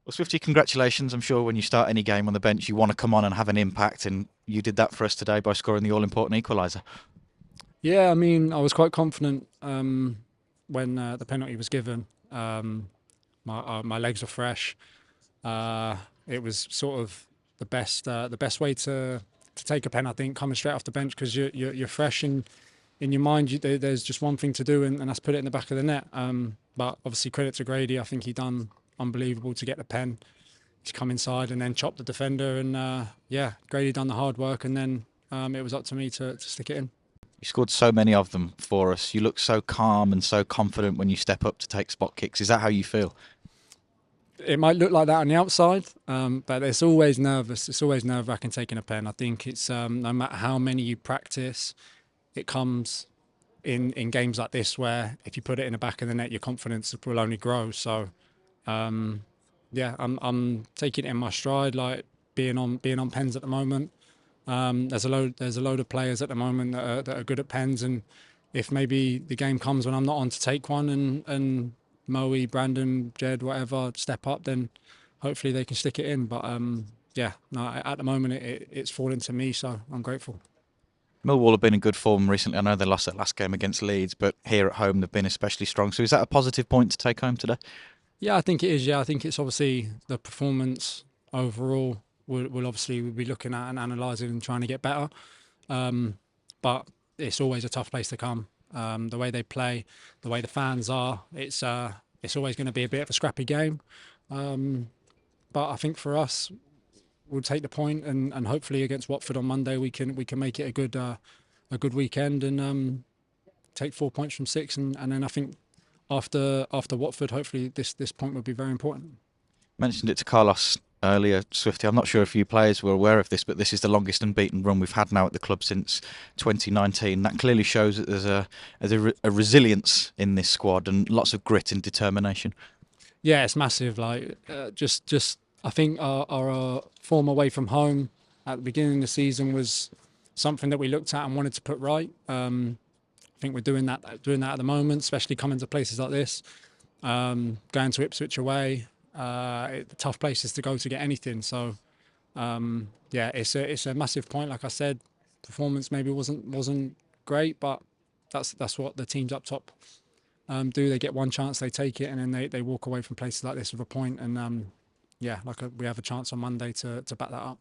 Well, Swifty, congratulations. I'm sure when you start any game on the bench, you want to come on and have an impact, and you did that for us today by scoring the all-important equaliser. Yeah, I mean, I was quite confident when the penalty was given. My legs were fresh. Uh, it was sort of the best way to take a pen, I think, coming straight off the bench because you're fresh and in your mind. There's just one thing to do, and that's put it in the back of the net. But obviously, credit to Grady. I think he done unbelievable to get the pen. He's come inside and then chopped the defender, and yeah, Grady done the hard work, and then it was up to me to stick it in. You scored so many of them for us. You look so calm and so confident when you step up to take spot kicks. Is that how you feel? It might look like that on the outside, but it's always nervous. It's always nerve-wracking taking a pen. I think it's no matter how many you practice, it comes in games like this where if you put it in the back of the net, your confidence will only grow. So yeah, I'm taking it in my stride, like being on pens at the moment. There's a load of players at the moment that are good at pens, and if maybe the game comes when I'm not on to take one, and Moe, Brandon, Jed, whatever step up, then hopefully they can stick it in. But yeah, no, at the moment it's fallen to me, so I'm grateful. Millwall have been in good form recently. I know they lost that last game against Leeds, but here at home they've been especially strong. So is that a positive point to take home today? Yeah, I think it is. Yeah, I think it's obviously the performance overall. We'll obviously be looking at and analysing and trying to get better. Um, but it's always a tough place to come. The way they play, the way the fans are, it's always going to be a bit of a scrappy game. Um, but I think for us, we'll take the point, and hopefully against Watford on Monday, we can make it a good weekend and take 4 points from six, and then I think after Watford, hopefully this point will be very important. Mentioned it to Carlos earlier, Swifty. I'm not sure if you players were aware of this, but this is the longest unbeaten run we've had now at the club since 2019. That clearly shows that there's a resilience in this squad and lots of grit and determination. Yeah, it's massive. Like just I think our form away from home at the beginning of the season was something that we looked at and wanted to put right. I think we're doing that at the moment, especially coming to places like this. Going to Ipswich away, tough places to go to get anything. So yeah, it's a massive point. Like I said, performance maybe wasn't great, but that's what the teams up top do. They get one chance, they take it, and then they walk away from places like this with a point. And yeah, we have a chance on Monday to back that up.